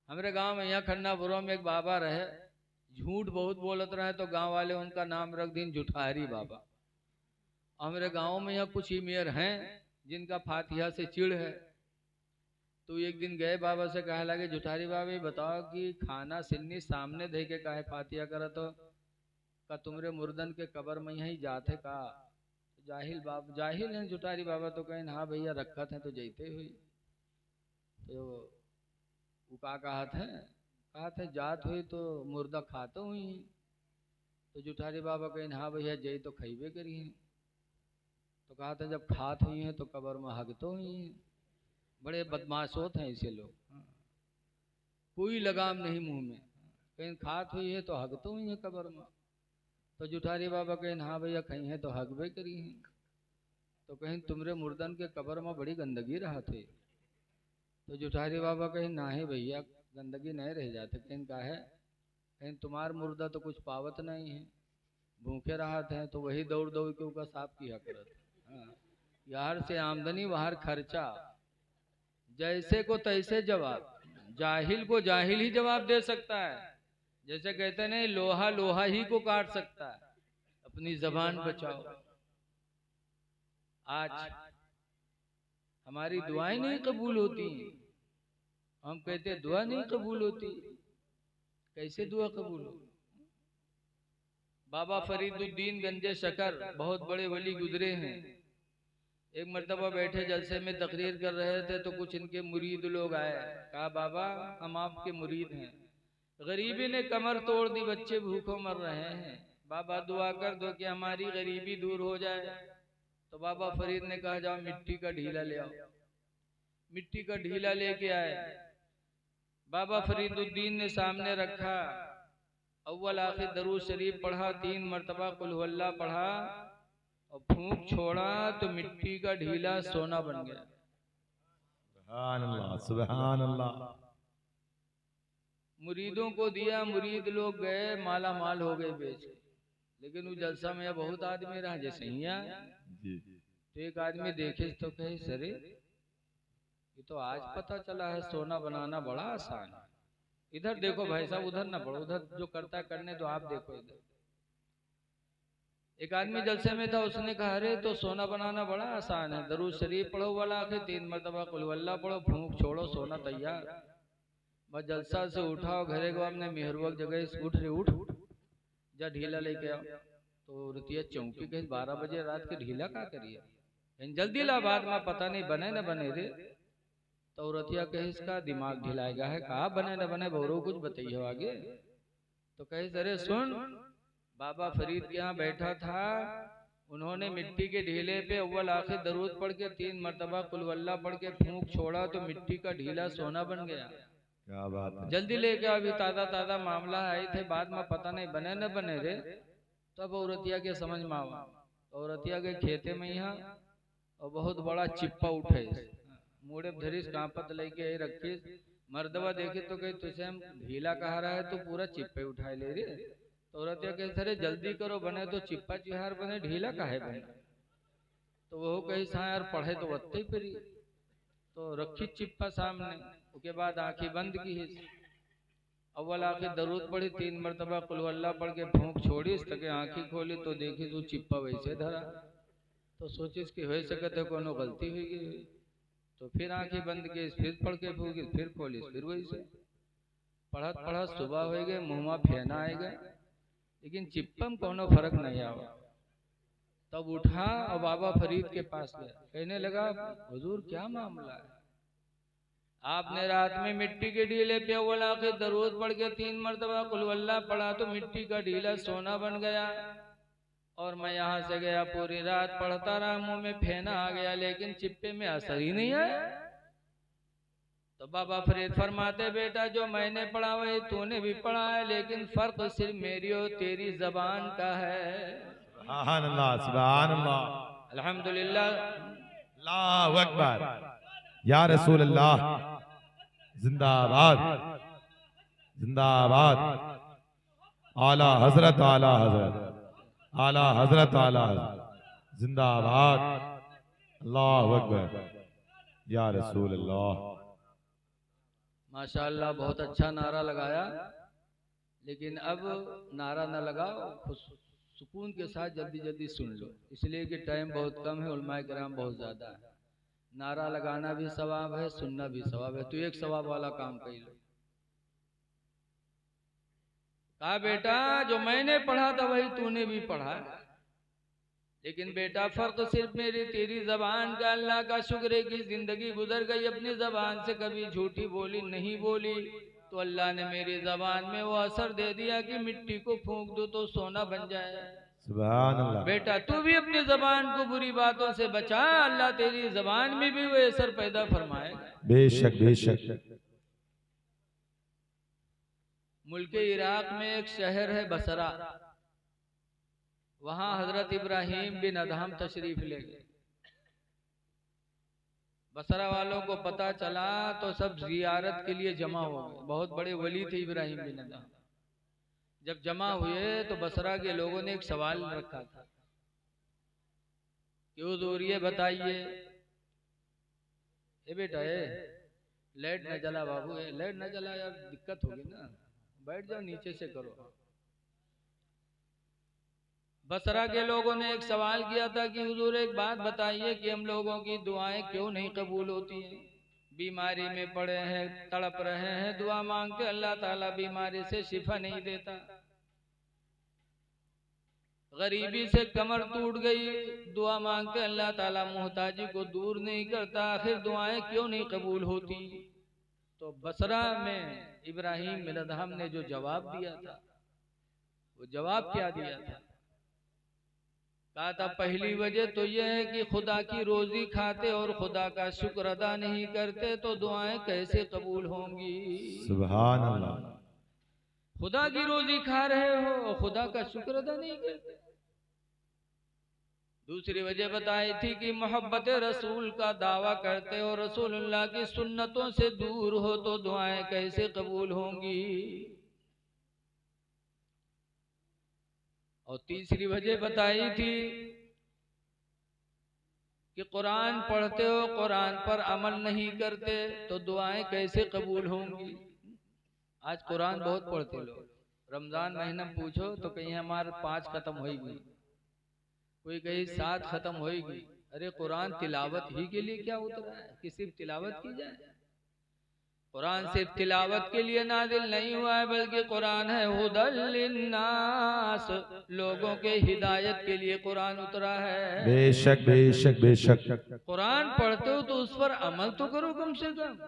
हमारे गांव में यहाँ खन्नापुरों में एक बाबा रहे, झूठ बहुत बोलत रहे तो गांव वाले उनका नाम रख दिन जुठारी बाबा। हमारे गांव में यहाँ कुछ ही मेयर हैं जिनका फातिहा से चिढ़ है। तो एक दिन गए बाबा से कहे लगे, जुठारी बाबा बताओ कि खाना सिन्नी सामने दे के काहे फातिहा करा, तो का तुमरे मुर्दन के कबर में यही जाते का। जाहिल बाबा, जाहिल हैं जुठारी बाबा, तो कहें हाँ भैया रखत है तो जैते हुई। तो वो का कहत है जात हुई तो मुर्दा खाते हुई। तो जुठारी बाबा कहें हाँ भैया जई तो खैबे करी हैं। तो कहा था जब खात हुई हैं तो कबर में हगतो हुई हैं। बड़े बदमाश होते हैं ऐसे लोग, कोई लगाम नहीं मुंह में। कहीं खात हुई है तो हगतो हुई है कबर में। तो जुठारी बाबा कहें हाँ भैया कहीं है तो हगबे करी हैं। तो कहीं तुमरे मुर्दन के कबर में बड़ी गंदगी रहा थे। तो जुठारी बाबा कहें ना ही भैया गंदगी नहीं रह जाते। कहीं का है, कहीं तुम्हार मुर्दा तो कुछ पावत नहीं है, भूखे राहत हैं तो वही दौड़ दौड़ के उसका साफ किया करत। यार से आमदनी बाहर खर्चा, जैसे को तैसे जवाब। जाहिल को जाहिल ही जवाब दे सकता है। जैसे कहते नहीं लोहा लोहा ही को काट सकता है। अपनी जबान बचाओ। आज हमारी दुआएं नहीं कबूल होती, हम कहते दुआ नहीं कबूल होती। कैसे दुआ कबूल हो? बाबा फरीदुद्दीन गंजे शकर बहुत बड़े वली गुजरे हैं। एक मर्तबा बैठे जलसे में तकरीर कर रहे थे तो कुछ इनके मुरीद लोग आए। कहा बाबा हम आपके मुरीद हैं, गरीबी ने कमर तोड़ दी, बच्चे भूखों मर रहे हैं, बाबा दुआ कर दो कि हमारी गरीबी दूर हो जाए। तो बाबा फरीद ने कहा जाओ मिट्टी का ढीला ले आओ। मिट्टी का ढीला लेके आए। बाबा फरीदुद्दीन ने सामने रखा, अव्वल आखिर दरूद शरीफ पढ़ा, 3 मरतबा कुल हुवल्लाह पढ़ा और फूंक छोड़ा तो मिट्टी का ढीला सोना बन गया। सुभान अल्लाह, सुभान अल्लाह। मुरीदों को दिया, मुरीद लोग गए माला माल हो गए बेच। लेकिन वो जलसा में बहुत आदमी रहा जैसे ही तो एक आदमी देखे तो कहे सरे ये तो आज पता चला है सोना बनाना बड़ा आसान है। इधर देखो भाई साहब, उधर ना पढ़ो, उधर जो करता करने दो, आप देखो इधर। एक आदमी जलसे में था, उसने कहा अरे तो सोना बनाना बड़ा आसान है, दरूद शरीफ पढ़ो वाला के 3 मरतबा कुल हुवल्लाह पढ़ो, फूंक छोड़ो सोना तैयार। बस जलसा से उठाओ, घरे को हमने मेहरवक जगह उठ रे उठ जा ढीला लेके आओ। तो रुतिया चौंकी के 12 बजे रात के ढीला का करिए, जल्दी ला बाद में पता नहीं बने न बने रे। तो रतिया कहे इसका दिमाग ढिलाएगा है, कहा बने न बने बहुरो कुछ बताइए आगे। तो कहे अरे सुन, बाबा फरीद के यहाँ बैठा था, उन्होंने मिट्टी के ढीले पे अव्वल आखिर दरूद पढ़ के 3 मरतबा कुल हुवल्लाह पढ़ के फूंक छोड़ा तो मिट्टी का ढीला सोना बन गया। क्या बात है। जल्दी लेके अभी ताजा ताजा मामला आए थे, बाद में पता नहीं बने न बने रे। तब औरतिया के समझ में आवा। औरतिया के खेते में यहाँ और बहुत बड़ा चिप्पा उठे, मुड़े धरीस कांपत लेके रखे। मर्दवा देखे तो कहे तुझे हम ढीला कहा रहा है तो पूरा चिप्पे उठाए ले रे। तो औरतिया कहे सरे जल्दी करो बने तो चिप्पा चिहार बने, ढीला काहे बने। तो वो कही हाँ यार पढ़े तो वत्ते फिरी। तो रखी चिप्पा सामने, उसके बाद आंखें बंद की। अव्वल आखिर दरूद पढ़ी, 3 मरतबा कुल हुवल्लाह पढ़ के फूंक छोड़ी, इस तक आंखें खोली तो देखी तो चिप्पा वैसे धरा। तो सोचिस कि हो सकते कोनो गलती हुई गई। तो फिर आंखें बंद की, फिर पढ़ के फूकी, फिर खोली, फिर वैसे पढ़त पढ़त सुबह हो गए, मुँह में फेना आ गए, लेकिन चिप्पा में कोनो फर्क नहीं आवा। तब उठा और बाबा फरीद के पास गया, कहने लगा हुजूर क्या मामला है। आपने रात में मिट्टी के ढीले पे अव्वल आखिर दरूद पढ़ के 3 मरतबा कुल हुवल्लाह पढ़ा तो मिट्टी का ढीला सोना बन गया, और मैं यहाँ से गया पूरी रात पढ़ता रहा, मुंह में फेना आ गया लेकिन चिप्पे में असर ही नहीं आया। तो बाबा फरीद फरमाते बेटा जो मैंने पढ़ा वही तूने भी पढ़ा है, लेकिन फर्क सिर्फ मेरी और तेरी जबान का है। सुभान अल्लाह, सुभान अल्लाह, अल्हम्दुलिल्लाह, अल्लाहु अकबर, या रसूल अल्लाह, जिंदाबाद जिंदाबाद, आला हजरत आला हजरत आला हजरत आला हजरत, जिंदाबाद, अल्लाहु अकबर, या रसूल अल्लाह। माशाअल्लाह बहुत अच्छा नारा लगाया, लेकिन अब नारा न लगाओ, सुकून के साथ जल्दी जल्दी सुन लो, इसलिए कि टाइम बहुत कम है, उलमाए किराम बहुत ज्यादा है। नारा लगाना भी सवाब है, सुनना भी सवाब है, तो एक सवाब वाला काम कर लो। कहा बेटा जो मैंने पढ़ा था वही तूने भी पढ़ा, लेकिन बेटा फर्क सिर्फ मेरी तेरी जबान का। अल्लाह का शुक्र है कि जिंदगी गुजर गई, अपनी जबान से कभी झूठी बोली नहीं बोली, तो अल्लाह ने मेरी जबान में वो असर दे दिया कि मिट्टी को फूंक दो तो सोना बन जाए। सुभान अल्लाह। बेटा तू भी अपनी जबान को बुरी बातों से बचा, अल्लाह तेरी जबान में भी वो असर पैदा फरमाएगा। बेशक बेशक। मुल्क इराक में एक शहर है बसरा, वहां हजरत इब्राहिम बिन अदहम तशरीफ ले गए। बसरा वालों को पता चला तो सब जियारत के लिए जमा हो गए। बहुत बड़े वली थे इब्राहिम बिन अदहम। जब जमा हुए तो बसरा के लोगों ने एक सवाल रखा था कि हुजूर ये बताइए, ए बेटा लाइट न जला बाबू, लाइट न जला यार, दिक्कत होगी ना, बैठ जाओ नीचे से करो। बसरा के लोगों ने एक सवाल किया था कि हुजूर एक बात बताइए कि हम लोगों की दुआएं क्यों नहीं कबूल होती हैं? बीमारी में पड़े हैं, तड़प रहे हैं, दुआ मांगते, अल्लाह ताला बीमारी से शिफा नहीं देता। गरीबी से कमर टूट गई, दुआ मांगते, अल्लाह ताला मोहताजी को दूर नहीं करता, आखिर दुआएं क्यों नहीं कबूल होती? तो बसरा में इब्राहिम बिन अदहम ने जो जवाब दिया था, वो जवाब क्या दिया था? कहा था पहली वजह तो यह है कि खुदा की रोजी खाते और खुदा का शुक्र अदा नहीं करते तो दुआएं कैसे कबूल होंगी? सुभान अल्लाह। खुदा की रोजी खा रहे हो और खुदा का शुक्र अदा नहीं करते। दूसरी वजह बताई थी कि मोहब्बत रसूल का दावा करते हो, रसूलुल्लाह की सुन्नतों से दूर हो तो दुआएं कैसे कबूल होंगी? और तीसरी वजह बताई थी कि कुरान पढ़ते हो, कुरान पर अमल नहीं करते तो दुआएं कैसे कबूल होंगी? आज कुरान बहुत पढ़ते लोग, रमजान महीना पूछो तो कहीं हमारे 5 खत्म होगी, कोई कहीं 7 खत्म होगी। अरे कुरान तिलावत ही के लिए क्या उतरा है कि सिर्फ तिलावत की जाए? कुरान सिर्फ तिलावत के लिए नाजिल नहीं हुआ है, बल्कि कुरान है हुदल लिन्नास, लोगों के हिदायत के लिए कुरान उतरा है। बेशक बेशक बेशक। कुरान पढ़ते हो तो उस पर अमल तो करो कम से कम।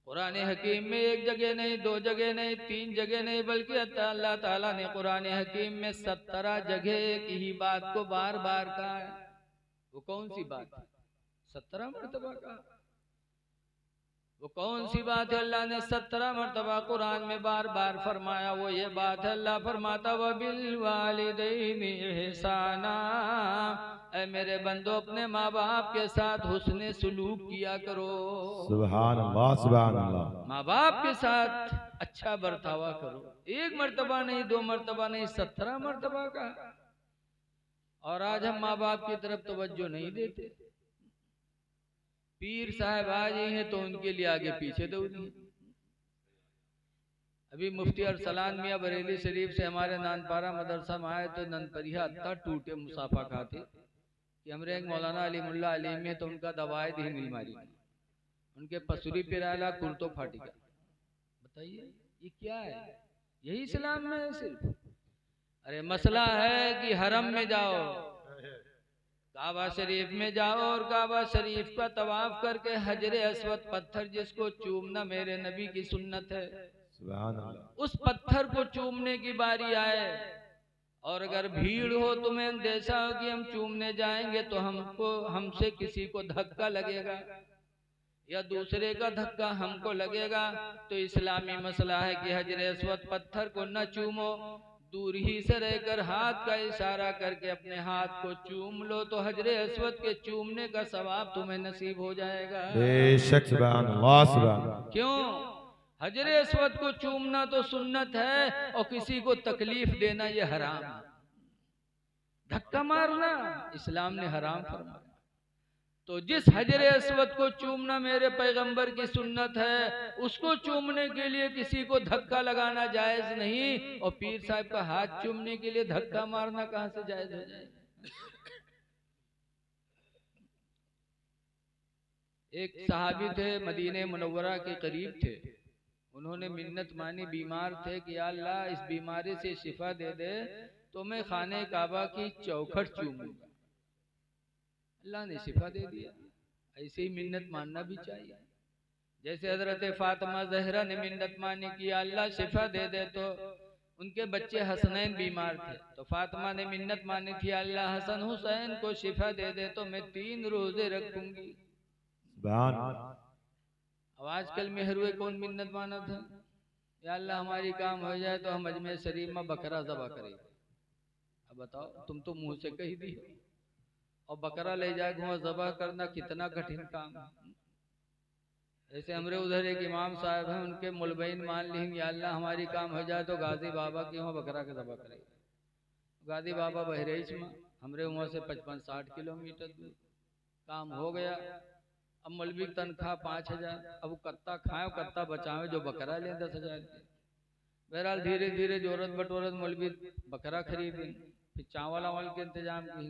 कुरान हकीम में 1 जगह नहीं, 2 जगह नहीं, 3 जगह नहीं, बल्कि अल्लाह ताला ने कुरान हकीम में 17 जगह एक ही बात को बार बार कहा है। वो कौन सी बात है? 17 मरतबा कहा। वो कौन सी बात है अल्लाह ने 17 मरतबा कुरान में बार बार फरमाया? वो ये बात है, अल्लाह फरमाता वबिल वालिदैनि इहसाना, ऐ मेरे बंदो अपने माँ बाप के साथ हुस्ने सुलूक किया करो। सुभान अल्लाह सुभान अल्लाह। माँ बाप के साथ अच्छा बर्तावा करो। 1 मरतबा नहीं, 2 मरतबा नहीं, 17 मरतबा का। और आज हम माँ बाप की तरफ तवज्जो नहीं देते। पीर साहब आज ही हैं तो उनके लिए आगे पीछे दौड़ी। अभी मुफ्ती अरसलान मियाँ बरेली शरीफ से हमारे नानपारा मदरसा में आए तो ननपरिया इतना टूटे मुसाफा खाते कि हमरे एक मौलाना अलीमुल्ला अली में तो उनका दवाई दी मिल मारी, उनके पसुरी पिराला कुर्तो फाटी का। बताइए ये क्या है? यही इस्लाम में है सिर्फ? अरे मसला है कि हरम में जाओ, काबा शरीफ में जाओ और काबा शरीफ का तवाफ करके हजरे अस्वद पत्थर जिसको चूमना मेरे नबी की सुन्नत है, सुभान अल्लाह, उस पत्थर को चूमने की बारी आए और अगर भीड़ हो, तुम्हें अंदेशा हो कि हम चूमने जाएंगे तो हमसे किसी को धक्का लगेगा या दूसरे का धक्का हमको लगेगा, तो इस्लामी मसला है कि हजरे अस्वद पत्थर को न चूमो, दूर ही से रहकर हाथ का इशारा करके अपने हाथ को चूम लो तो हजरे अस्वद के चूमने का सवाब तुम्हें नसीब हो जाएगा। बेशक सुभान अल्लाह सुभान। क्यों? हजरे अस्वद को चूमना तो सुन्नत है और किसी को तकलीफ देना ये हराम, धक्का मारना इस्लाम ने हराम फरमाया। तो जिस हजरे अस्वद को चूमना मेरे पैगंबर की सुन्नत है, उसको चूमने के लिए किसी को धक्का लगाना जायज नहीं, और पीर साहब का हाथ चूमने के लिए धक्का मारना कहां से जायज हो जाए। एक सहाबी थे, मदीने मुनव्वरा के करीब थे, उन्होंने मिन्नत मानी, बीमार थे कि या अल्लाह इस बीमारी से शिफा दे दे तो मैं खाने काबा की चौखट चूमूंगा। अल्लाह ने शिफा दे दिया। ऐसे ही मिन्नत मानना भी चाहिए। जैसे हजरत फातिमा जहरा ने मिन्नत मानी कि या अल्लाह शिफा दे दे, तो उनके बच्चे हसनैन बीमार थे, तो फातिमा ने मिन्नत मानी थी अल्लाह हसन हुसैन को शिफा दे दे तो मैं 3 रोजे रखूंगी। अब आजकल मेहरुए कौन मिन्नत माना था, या अल्लाह हमारी काम हो जाए तो हम अजमेर शरीफ में बकरा ज़बा करें। अब बताओ, तुम तो मुंह से कही दी, और बकरा ले जाए वहां ज़बा करना कितना कठिन काम है। जैसे हमरे उधर एक इमाम साहब हैं, उनके मुलबैन मान ली या अल्लाह हमारी काम हो जाए तो गाजी बाबा के वहाँ बकरा के ज़बा करें। गाजी बाबा बहरेच में, हमरे वहाँ से 55-60 किलोमीटर दूर। काम हो गया। अब मौलवी की तनख्वाह 5000, अब वो कत्ता खाए कत्ता बचावे, जो बकरा ले 10,000 की। बहरहाल धीरे धीरे जोरत बटोरत मौलवी बकरा खरीदे, फिर चावल वावल के इंतजाम की,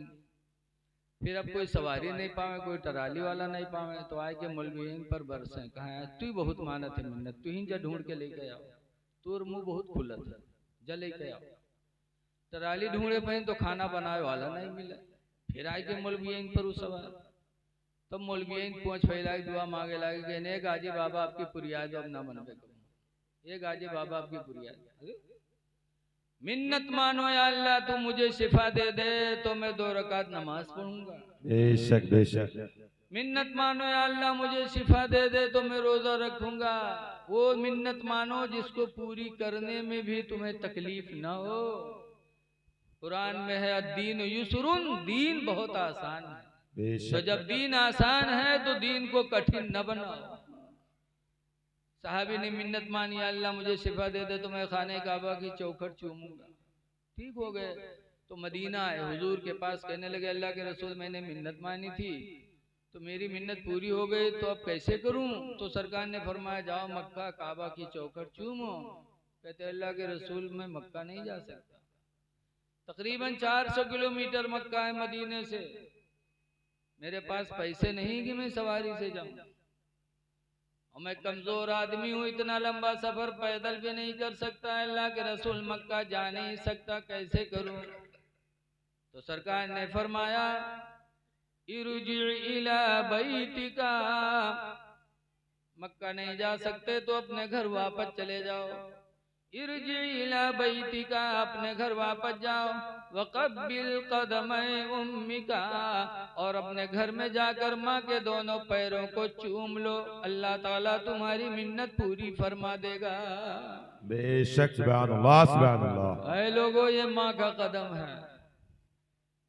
फिर अब कोई सवारी नहीं पावे, कोई टराली वाला नहीं पावे, तो आए के मौलवी पर बरसे, कहा तू बहुत मानत है मिन्नत, तू ही जा ढूंढ के लेके आओ, तोर मुंह बहुत खुलत है, जा लेके आओ। टराली ढूंढे पे तो खाना बनाए वाला नहीं मिला। फिर आए के मौलवी पर उस सवार, तब मौलवी पहुंच फैला दुआ मांगे लागे कि ने गाजी बाबा आपकी पुरियाद अब ना मनबे करो, ये गाजी बाबा आपकी पुरियाद, मिन्नत मानो या अल्लाह तू मुझे शिफा दे दे तो मैं 2 रकात नमाज पढ़ूंगा। बेशक बेशक। मिन्नत मानो या अल्लाह मुझे शिफा दे दे तो मैं रोजा रखूंगा। वो मिन्नत मानो जिसको पूरी करने में भी तुम्हें तकलीफ ना हो। कुरान में है अद्दीन युसरुन, दीन बहुत आसान है, तो जब दीन आसान है तो दीन को कठिन न बनाओ। साहबी ने मिन्नत मानी अल्लाह मुझे शिफा दे दे तो मैं खाने काबा की चौखट चूमूंगा। ठीक हो गए, तो मदीना आए, हुजूर के पास कहने लगे अल्लाह के रसूल मैंने मिन्नत मानी थी तो मेरी मिन्नत पूरी हो गई, तो अब कैसे करूं? तो सरकार ने फरमाया जाओ मक्का काबा की चौखट चूमो। कहते अल्लाह के रसूल मैं मक्का नहीं जा सकता, तकरीबन 400 किलोमीटर मक्का है मदीने से, मेरे पास पैसे नहीं कि मैं सवारी से जाऊं, और मैं कमजोर आदमी हूँ, इतना लंबा सफर पैदल भी नहीं कर सकता, अल्लाह के रसूल मक्का जा नहीं सकता, कैसे करूं? तो सरकार ने फरमाया इरजी इला बैतिका, मक्का नहीं जा सकते तो अपने घर वापस चले जाओ। इरजी इला बैतिका, अपने घर वापस जाओ। वक़ब्बिल क़दमै उम्मिका, और अपने घर में जाकर माँ के दोनों पैरों को चूम लो, अल्लाह ताला तुम्हारी मिन्नत पूरी फरमा देगा। बेशक सुभानअल्लाह सुभानअल्लाह। ऐ लोगों ये माँ का कदम है।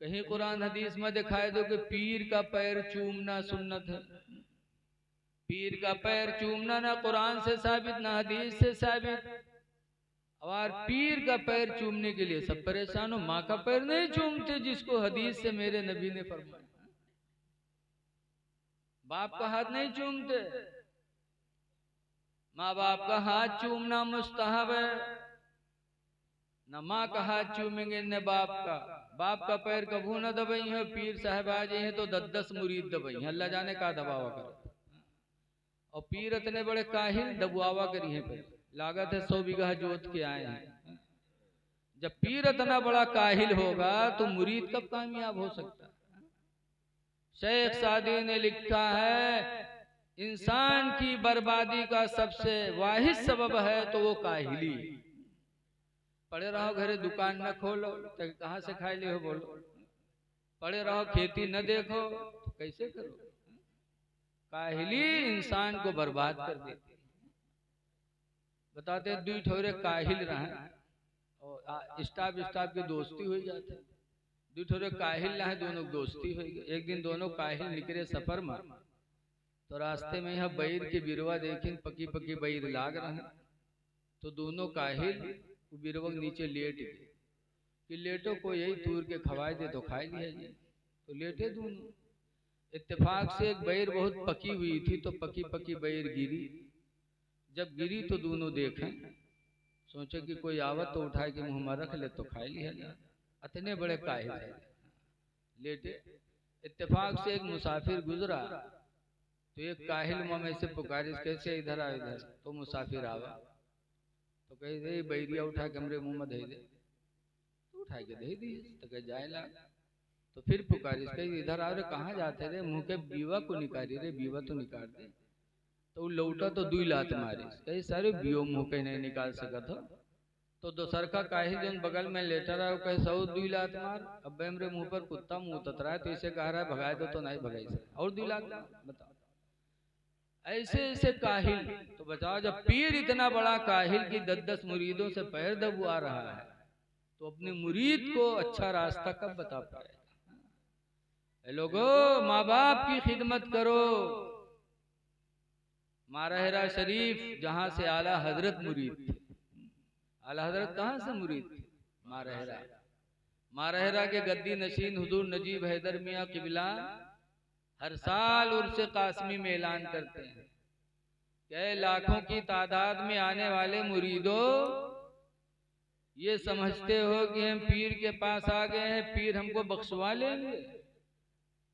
कहीं कुरान हदीस में दिखाए दो कि पीर का पैर चूमना सुन्नत है। पीर का पैर चूमना ना कुरान से साबित ना हदीस से साबित। और पीर का पैर चूमने के लिए सब परेशान हो, माँ का पैर नहीं चूमते जिसको हदीस से मेरे नबी ने फरमाया। बाप का हाथ नहीं चूमते, माँ बाप का हाथ चूमना मुस्तहब है। न माँ का हाथ चूमेंगे न बाप का। बाप का पैर कभू न दबाई है, पीर साहब आ जाए तो 10-10 मुरीद दबाई है, अल्लाह जाने का दबावा कर। और पीर इतने बड़े काहिल दबुआवा करी है, पर लागत है 100 बीघा जोत के आए हैं। जब पीर इतना बड़ा काहिल होगा तो मुरीद कब कामयाब हो सकता है? शेख सादी ने लिखा है इंसान की बर्बादी का सबसे वाहिद सबब है तो वो काहिली। पड़े रहो घरे दुकान न खोलो तो कहाँ से खाए ले हो बोलो, पड़े रहो खेती न देखो तो कैसे करो? काहिली इंसान को बर्बाद कर देती। बताते 2 ठोरे काहिल रहे और स्टाफ की दोस्ती हो जाती। 2 ठोरे काहिल रहे, दोनों दोस्ती हो गई। एक दिन दोनों काहिल निकले सफर में, तो रास्ते में यहाँ बैर के बिरवा देखें, पकी पकी बैर लाग रहे, तो दोनों काहिल बिरवा नीचे लेट गए कि लेटो को यही तूर के खवाए दे तो खाए लिया जी, तो लेटे दोनों। इत्तेफाक से एक बैर बहुत पकी हुई थी, तो पकी पकी बैर गिरी। जब गिरी तो दोनों देखें, सोचे कि कोई आवत तो उठा के मुंह में रख ले तो खा लिया जाए। इतने बड़े काहिल है लेटे। इत्तेफाक से एक मुसाफिर गुजरा, तो एक काहिल में से पुकारिश, कैसे इधर आ इधर। तो मुसाफिर आवा तो कहे दे बैरिया उठा के हमरे मुंह में दे दे। तो उठा के दे दी तो कहे जाए ला। तो फिर पुकारिश, कहे इधर आ रे, कहाँ जाते रे, मुंह के बीवा को निकाली रे, बीवा तो निकाल दे। तो वो लौटा तो दुई लात मारी, कहे सारे बीओ मुंह के नहीं निकाल सका था। तो दोसर का काहिल जो बगल में लेटा रहा, कहे सौ दुई लात मार। अब मेरे मुंह पर कुत्ता मुंह ततरा है, तो इसे कह रहा है भगाए दो, तो नहीं भगाई से और दुई लात बताओ। ऐसे ऐसे काहिल। तो बताओ, जब पीर इतना बड़ा काहिल कि 10-10 मुरीदों से पैर दबवा रहा है, तो अपने मुरीद को अच्छा रास्ता कब बता पाएगा। लोगो, माँ बाप की खिदमत करो। मारहरा शरीफ जहां से आला हजरत मुरीद थे। आला हजरत कहां से मुरीद थे? मारहरा। मारहरा के गद्दी नशीन हुजूर नजीब हैदर मियां किबला हर साल उर्से कासमी में ऐलान करते हैं कि लाखों की तादाद में आने वाले मुरीदों, ये समझते हो कि हम पीर के पास आ गए हैं, पीर हमको बख्शवा लेंगे।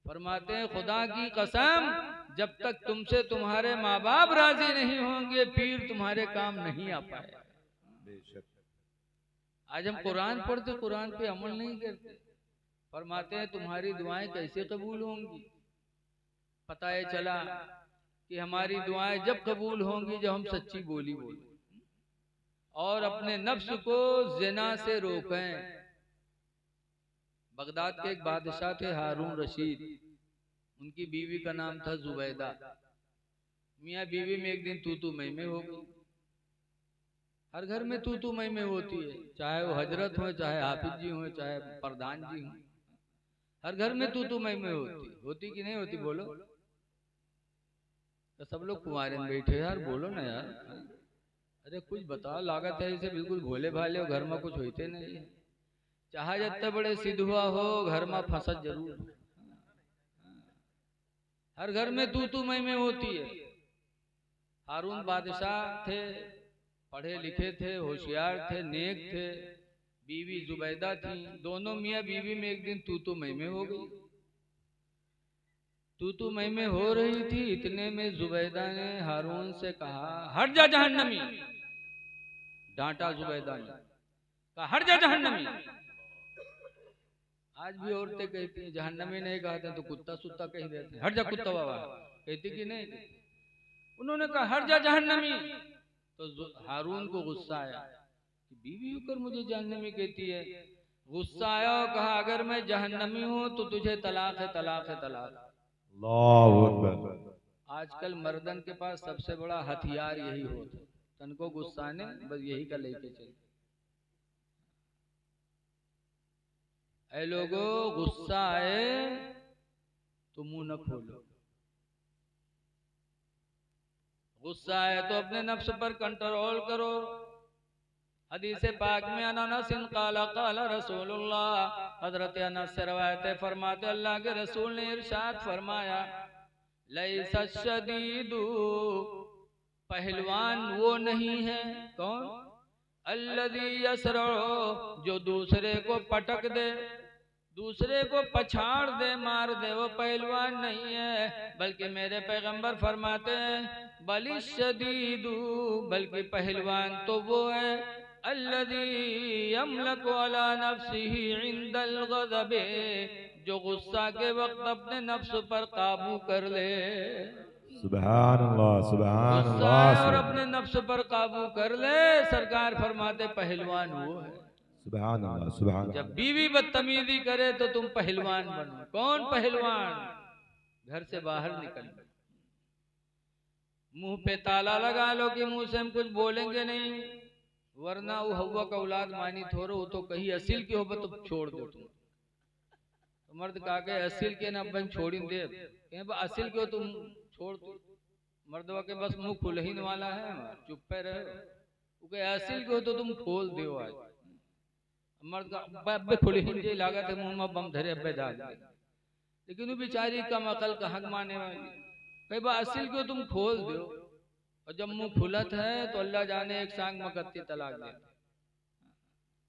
फरमाते हैं खुदा की कसम, जब तक तुमसे तुम्हारे माँ बाप राजी नहीं होंगे, पीर तुम्हारे काम नहीं आ पाएगा। आज हम कुरान पढ़ते, कुरान पे अमल नहीं करते। फरमाते हैं तुम्हारी दुआएं कैसे कबूल होंगी। पता है चला कि हमारी दुआएं जब कबूल होंगी जब हम सच्ची बोली बोलें और अपने नफ्स को ज़िना से रोकें। बगदाद के एक बादशाह थे हारून रशीद, उनकी बीवी का नाम था जुबैदा। मियाँ बीवी में एक दिन तू मैं में हो गई। हर घर में तू मैं में होती है, चाहे वो हजरत हो, चाहे हाफिज जी हो, चाहे प्रधान जी हो। हर घर में तू मैं में होती कि नहीं होती बोलो। तो सब लोग कुंवारे में बैठे यार, बोलो ना यार। अरे कुछ बताओ, लागत है इसे बिल्कुल भोले भाले हो, घर में कुछ होते नहीं है। चाहे जितने बड़े सिद्ध हुआ हो, घर में फंसत जरूर। हर घर में तू मैं में होती है। हारून बादशाह थे, पढ़े लिखे थे, होशियार थे, नेक थे। बीवी जुबैदा थी। दोनों मियाँ बीवी में एक दिन तू मैं में हो गई। तू मैं में हो रही थी, इतने में जुबैदा ने हारून से कहा हट जा जहन्नमी। डांटा जुबैदा ने, कहा हट जा जहन्नमी। आज भी औरतें कहती हैं, जहन्नमी नहीं कहते तो कुत्ता सुत्ता कह देते हैं, हट जा कुत्ता बाबा, कहती कि नहीं। उन्होंने कहा हट जा जहन्नमी। तो हारून को गुस्सा आया कि बीवी होकर मुझे जहन्नमी कहती है। गुस्सा आया और कहा अगर मैं जहन्नमी हूं तो तुझे तलाक है, तलाक है, तलाक। अल्लाहु अकबर। आजकल मर्दन के पास सबसे बड़ा हथियार यही होता है, तन को गुस्सा ने बस यही का लेके चल। ऐ लोगो, गुस्सा आए तो मुंह न खोलो। गुस्सा आए तो अपने नफ्स पर कंट्रोल करो। हदीस पाक में अनस काला काला रसूलुल्लाह, हजरत अनस से रवायत है, फरमाते अल्लाह के रसूल ने इरशाद फरमाया लैसा शदीदु, पहलवान वो नहीं है। कौन? अल्लज़ी यसरो, जो दूसरे को पटक दे, दूसरे को पछाड़ दे, मार दे, वो पहलवान नहीं है। बल्कि मेरे पैगंबर फरमाते हैं बली शदीदु, बल्कि पहलवान तो वो है अल्लज़ी यमलकु अला नफ्सिही इंदल गज़बे, जो गुस्सा के वक्त अपने नफ्स पर काबू कर ले। सुभान अल्लाह, सुभान अल्लाह, और अपने नफ्स पर काबू कर ले, सरकार फरमाते पहलवान वो है। सुभान अल्लाह, सुभान अल्लाह। जब बीवी बदतमीजी करे तो तुम पहलवान बनो। कौन पहलवान? घर से बाहर निकल, मुंह पे ताला लगा लो कि मुंह से हम कुछ बोलेंगे नहीं, वरना वो हवा का औलाद मानी थोड़ो, वो तो कहीं असील की हो तो छोड़ दो तुम। तो मर्द कहा के असील के ना बन छोड़ी दे, असील के हो तुम छोड़ दो। मर्दवा के बस मुंह खुलहीन वाला है, चुप पे रहो। असील के हो तो तुम खोल दो। आज मर्द का खुलहीन जी लागत है, मुंह में बम धरे अब्बे डाल। लेकिन वो बेचारी कम अकल का हक माने वाली, कई बार असिल को तुम खोल दो और जब मुंह खुलत है तो अल्लाह जाने एक सांग मकत्ती तलाक दे।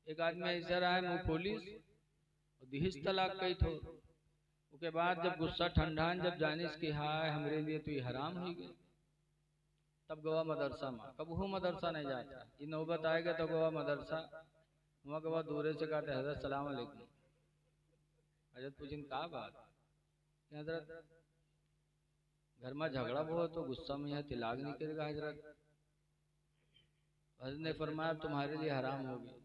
एक आदमी ऐसा रहा है मुंह खोलिस और दिहिस तलाक कई थो, उसके बाद जब गुस्सा ठंडान जब जानिस कि हाय हमरे लिए तो ये हराम हो गए, तब गवा मदरसा में, कब वो मदरसा नहीं जाता, ये नौबत आएगा तो गवा मदरसा, वहाँ गवा दूरे से कहते हजरत सलाम अलैकुम। हजरत पूछिन का बात, हजरत घर में झगड़ा बहुत तो गुस्सा में यहाँ तिलाक नहीं करेगा हजरत। हजरत ने फरमाया तुम्हारे लिए हराम हो गया।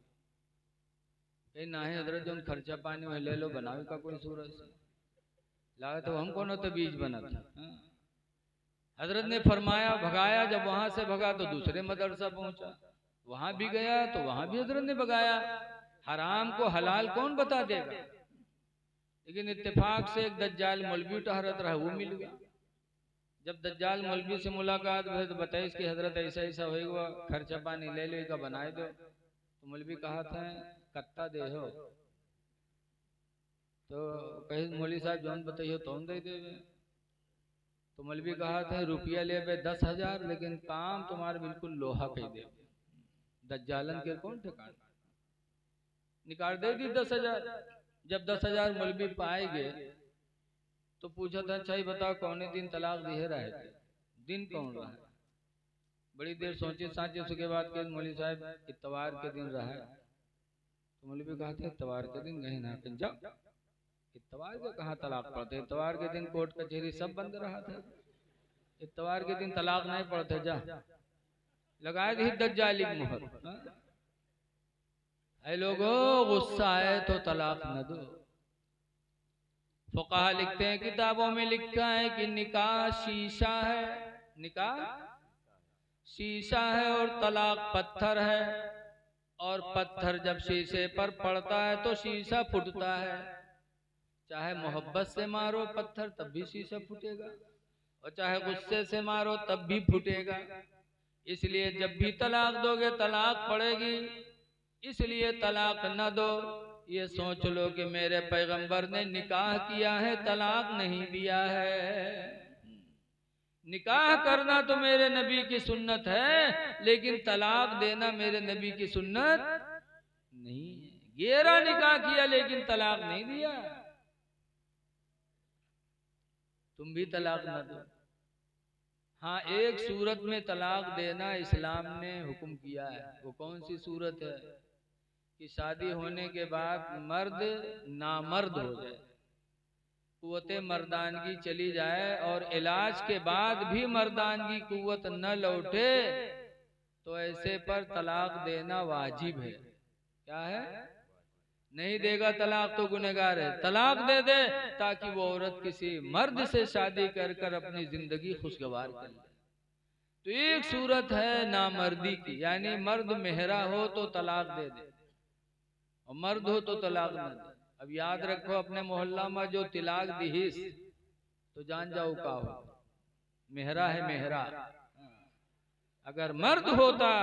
कहीं ना है हजरत जो खर्चा पानी में ले लो बनावे का कोई सूरत से लागे तो हम कौन तो बीज बना था। हजरत ने फरमाया भगाया, जब वहां से भगा तो दूसरे मदरसा पहुंचा, वहां भी गया तो वहां भी हजरत ने भगाया। हराम को हलाल कौन बता देगा, लेकिन इत्तेफाक से एक दज्जाल मौलवी टहरत रहा वो मिल गया। जब दज्जाल मौलवी से मुलाकात हुई तो बताइए कि हजरत ऐसा ऐसा होगा, खर्चा पानी ले लो का बनाए दो। तो मौलवी कहा था कत्ता दे हो, तो कहीं मौलवी साहब जौन बताइए तो दे देवे। तो मौलवी कहा था रुपया ले 10,000, लेकिन काम तुम्हारे बिल्कुल लोहा कह दे। दज्जालन के कौन ठिकाना, निकाल दे दी 10,000। जब 10,000 मौलवी पाए गए तो पूछा था अच्छा ही बताओ कौन दिन तलाक दिए रहे थे, दिन कौन रहा है। बड़ी देर सोचे साचे, उसके बाद के मौलवी साहब इतवार के दिन रहा है। तो मौलवी कहा था इतवार के दिन कहीं ना कहीं जाओ, इतवार के कहाँ तलाक पड़ते, इतवार के दिन कोर्ट कचहरी सब बंद रहा था, इतवार के दिन तलाक नहीं पड़ते, जा लगाए दी दज्जाली मोहर। ऐ लोगो गुस्सा आए तो तलाक न दो। फुकाहा लिखते हैं किताबों में लिखा है कि निकाह शीशा है, निकाह शीशा है और तलाक पत्थर है, और पत्थर जब शीशे पर पड़ता है तो शीशा फूटता है। चाहे मोहब्बत से मारो पत्थर तब भी शीशा फूटेगा, और चाहे गुस्से से मारो तब भी फूटेगा। इसलिए जब भी तलाक दोगे तलाक पड़ेगी, इसलिए तलाक न दो। ये सोच लो कि मेरे पैगंबर ने निकाह किया है, तलाक नहीं दिया है। निकाह करना तो मेरे नबी की सुन्नत है, लेकिन तलाक देना मेरे नबी की सुन्नत नहीं है। गेरा निकाह किया लेकिन तलाक नहीं दिया, तुम भी तलाक न दो। हाँ, एक सूरत में तलाक देना इस्लाम ने हुक्म किया है। वो कौन सी सूरत है कि शादी होने के बाद मर्द नामर्द हो जाए, कुव्वते मर्दानगी चली जाए, और इलाज के बाद भी मर्दानगी कुव्वत न लौटे, तो ऐसे पर तलाक देना वाजिब है। क्या है, नहीं देगा तलाक तो गुनहगार है। तलाक दे दे ताकि वो औरत किसी मर्द से शादी कर कर अपनी जिंदगी खुशगवार कर ले। तो एक सूरत है नामर्दी की, यानी मर्द मेहरा हो तो तलाक दे दे, और मर्द हो तो तलाक न दे। अब याद रखो अपने मोहल्ला में जो तिलाक दिहिस तो जान जाओ का हो, मेहरा है मेहरा। अगर मर्द होता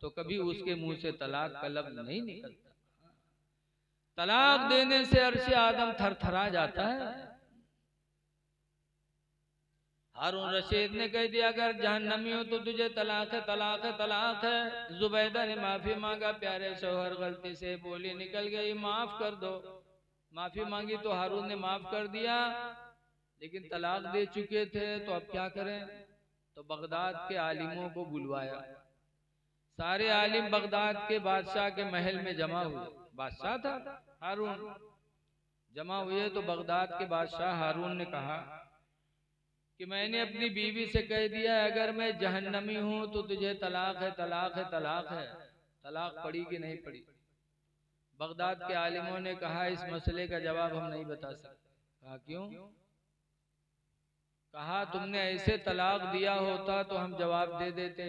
तो कभी उसके मुंह से तलाक का लफ्ज नहीं निकलता। तलाक देने से अर्श आदम थरथरा जाता है। हारून रशीद ने कह दिया अगर जहन्नमी हो तो तुझे तलाक है, तलाक है, तलाक है। जुबैदा ने माफी मांगा, प्यारे शौहर गलती से बोली निकल गई, माफ कर दो। माफी मांगी तो हारून ने माफ कर दिया, लेकिन तलाक दे चुके थे तो अब क्या करें। तो बगदाद के आलिमों को बुलवाया। सारे आलिम बगदाद के बादशाह के महल में जमा हुए। बादशाह था हारून। जमा हुए तो बगदाद के बादशाह हारून ने कहा कि मैंने अपनी बीवी से कह दिया अगर मैं जहन्नमी हूं तो तुझे तलाक है, तलाक है, तलाक है। तलाक पड़ी कि नहीं पड़ी। बगदाद के आलिमों ने कहा इस मसले का जवाब हम नहीं बता सकते। कहा क्यों। कहा तुमने ऐसे तलाक दिया होता तो हम जवाब दे देते,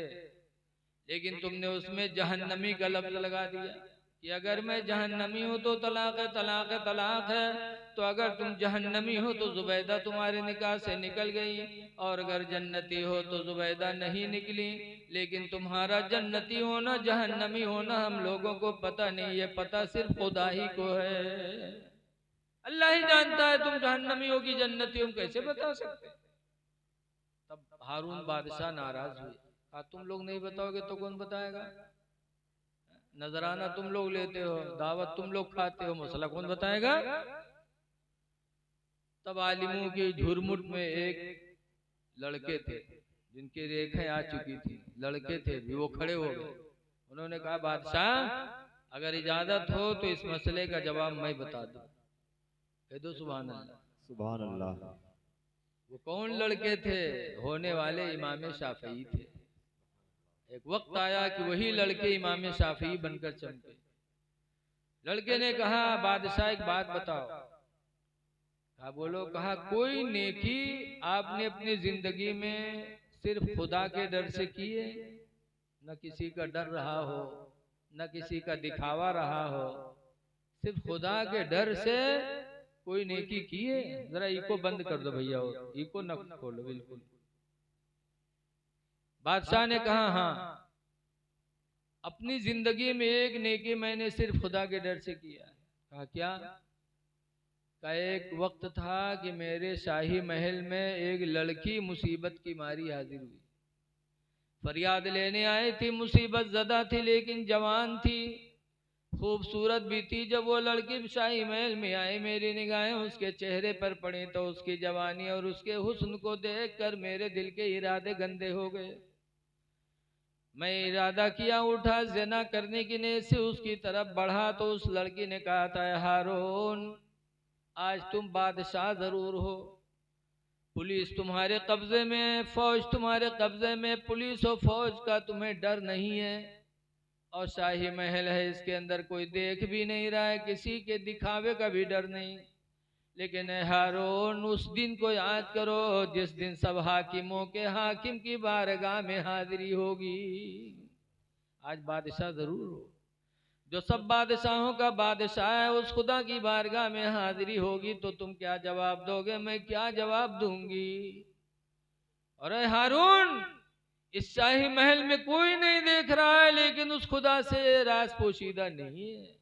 लेकिन तुमने उसमें जहन्नमी का लफ्ज लगा दिया कि अगर मैं जहन्नमी हूं तो तलाक है, तलाक है, तलाक है। तो अगर तुम जहन्नमी हो तो जुबैदा तुम्हारे निकाह से निकल गई, और अगर जन्नती हो तो जुबैदा नहीं निकली। लेकिन तुम्हारा जन्नती होना जहन्नमी होना हम लोगों को पता नहीं, ये पता सिर्फ खुदा ही को है। अल्लाह ही जानता है तुम जहन्नमी हो कि जन्नती हो, कैसे बता सकते। तब हारून बादशाह नाराज हुए, कहा तुम लोग नहीं बताओगे तो कौन बताएगा? नजराना तुम लोग लेते हो, दावत तुम लोग खाते हो, मसला कौन बताएगा? तब आलिमों की झुरमुट में एक लड़के थे जिनकी रेखाएं आ चुकी थी, लड़के थे भी, वो खड़े हो गए। उन्होंने कहा बादशाह अगर इजाजत हो तो इस मसले का जवाब मैं बता दूं। कह दो सुभान अल्लाह। सुभान अल्लाह। वो कौन लड़के थे? होने वाले इमाम शाफई थे। एक वक्त आया कि वही लड़के इमाम शाफई बनकर चमके। लड़के ने कहा बादशाह एक बात बताओ। कहा बोलो। कहा कोई नेकी आपने अपनी जिंदगी में सिर्फ खुदा के डर से किए, न किसी का डर रहा हो, न किसी का दिखावा रहा हो, सिर्फ खुदा के डर से कोई नेकी किए? जरा इको बंद कर दो भैया, इको न खोलो बिल्कुल। बादशाह ने कहा हाँ, अपनी जिंदगी में एक नेकी मैंने सिर्फ खुदा के डर से किया। कहा क्या? का एक वक्त था कि मेरे शाही महल में एक लड़की मुसीबत की मारी हाजिर हुई, फरियाद लेने आई थी, मुसीबत ज़दा थी लेकिन जवान थी, खूबसूरत भी थी। जब वो लड़की शाही महल में आई, मेरी निगाहें उसके चेहरे पर पड़ी तो उसकी जवानी और उसके हुस्न को देखकर मेरे दिल के इरादे गंदे हो गए। मैं इरादा किया, उठा, ज़िना करने की नीयत से उसकी तरफ बढ़ा तो उस लड़की ने कहा था हारून आज तुम बादशाह जरूर हो, पुलिस तुम्हारे कब्जे में, फौज तुम्हारे कब्जे में, पुलिस और फौज का तुम्हें डर नहीं है, और शाही महल है, इसके अंदर कोई देख भी नहीं रहा है, किसी के दिखावे का भी डर नहीं। लेकिन हारून उस दिन को याद करो जिस दिन सब हाकिमों के हाकिम की बारगाह में हाजिरी होगी। आज बादशाह जरूर हो, जो सब बादशाहों का बादशाह है, उस खुदा की बारगाह में हाजिरी होगी तो तुम क्या जवाब दोगे? मैं क्या जवाब दूंगी? अरे हारून इस शाही महल में कोई नहीं देख रहा है लेकिन उस खुदा से राज पोशीदा नहीं है।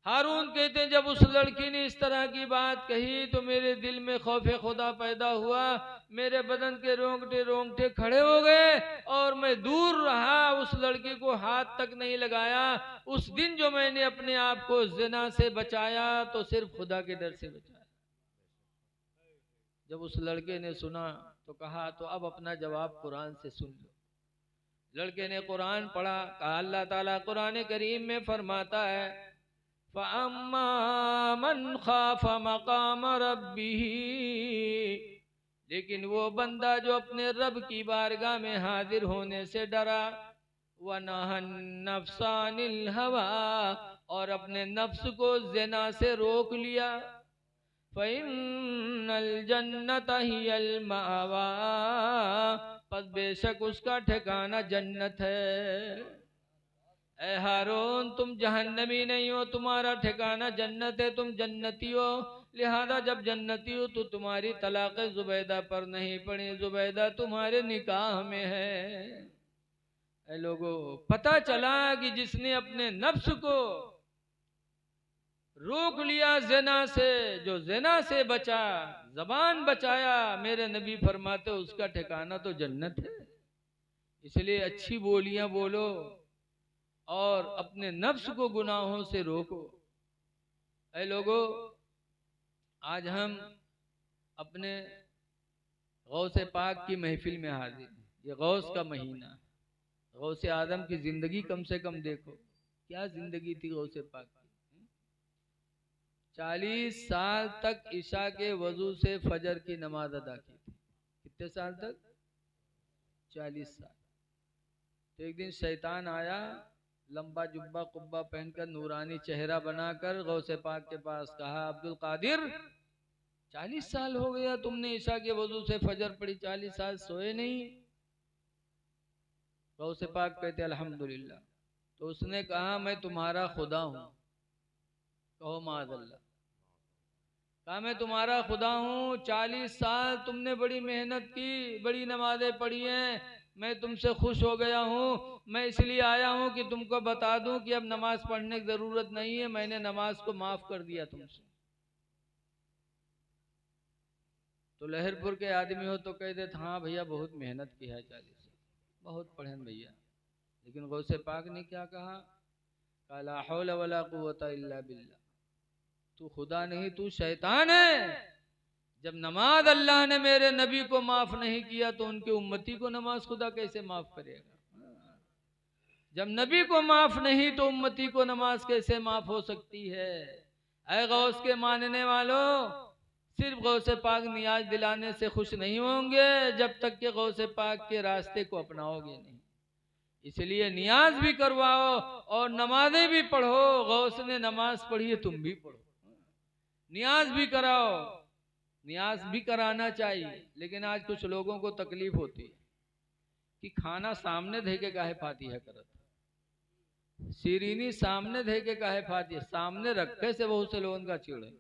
हारून कहते जब उस लड़की ने इस तरह की बात कही तो मेरे दिल में खौफे खुदा पैदा हुआ, मेरे बदन के रोंगटे रोंगटे खड़े हो गए और मैं दूर रहा, उस लड़की को हाथ तक नहीं लगाया। उस दिन जो मैंने अपने आप को ज़िना से बचाया तो सिर्फ खुदा के डर से बचाया। जब उस लड़के ने सुना तो कहा तो अब अपना जवाब कुरान से सुन लो। लड़के ने कुरान पढ़ा, कहा अल्लाह ताला कुरान करीम में फरमाता है फ़अम्मा मन ख़ाफ़ मक़ाम रब्बिही, लेकिन वो बंदा जो अपने रब की बारगाह में हाजिर होने से डरा, व नहन नफ्सा अनिल हवा, और अपने नफ्स को ज़िना से रोक लिया, फ़इन्नल जन्नत हियल मावा, पस बेशक उसका ठिकाना जन्नत है। ऐ हारून तुम जहन्नमी नहीं हो, तुम्हारा ठिकाना जन्नत है, तुम जन्नती हो। लिहाजा जब जन्नती हो तो तुम्हारी तलाक़ जुबैदा पर नहीं पड़ी, जुबैदा तुम्हारे निकाह में है। ऐ लोगों पता चला कि जिसने अपने नफ्स को रोक लिया ज़िना से, जो ज़िना से बचा, ज़बान बचाया, मेरे नबी फरमाते उसका ठिकाना तो जन्नत है। इसलिए अच्छी बोलियां बोलो और अपने नफ्स को गुनाहों से रोको। ऐ लोगों आज हम अपने गौसे पाक की महफिल में हाजिर हैं। ये गौस का महीना, गौसे आदम की जिंदगी कम से कम देखो, क्या जिंदगी थी गौसे पाक की। 40 साल तक ईशा के वजू से फजर की नमाज अदा की थी। कितने साल तक? 40 साल। तो एक दिन शैतान आया, लंबा जुब्बा कुब्बा पहनकर, नूरानी चेहरा बनाकर गौसे पाक के पास, कहा अब्दुल कादिर 40 साल हो गया तुमने ईशा के वजू से फजर पढ़ी, 40 साल सोए नहीं। गौसे पाक कहते अल्हम्दुलिल्लाह। तो उसने कहा मैं तुम्हारा खुदा हूँ। कहो माज़अल्लाह। कहा मैं तुम्हारा खुदा हूँ, 40 साल तुमने बड़ी मेहनत की, बड़ी नमाजें पढ़ी हैं, मैं तुमसे खुश हो गया हूँ। मैं इसलिए आया हूँ कि तुमको बता दूं कि अब नमाज पढ़ने की ज़रूरत नहीं है, मैंने नमाज को माफ़ कर दिया तुमसे। तो लहरपुर के आदमी हो तो कह देते हाँ भैया बहुत मेहनत की है 40 साल, बहुत पढ़े भैया। लेकिन गौसे पाक ने क्या कहा, ला हौला वला कुव्वता इल्ला बिल्लाह, तू खुदा नहीं तू शैतान है। जब नमाज अल्लाह ने मेरे नबी को माफ नहीं किया तो उनकी उम्मती को नमाज खुदा कैसे माफ करेगा। जब नबी को माफ नहीं तो उम्मती को नमाज कैसे माफ हो सकती है। ऐ गौस के मानने वालों, सिर्फ गौसे पाक नियाज दिलाने से खुश नहीं होंगे जब तक कि गौसे पाक के रास्ते को अपनाओगे नहीं। इसलिए नियाज भी करवाओ और नमाजें भी पढ़ो। गौस ने नमाज पढ़ी है, तुम भी पढ़ो, नियाज भी कराओ। नियाज भी कराना चाहिए, लेकिन आज कुछ लोगों को तकलीफ होती है कि खाना सामने दे के काहे फातिहा करत, सीरीनी सामने दे के काहे फातिहा, सामने रखे से बहुत से लोगों का चिड़ है।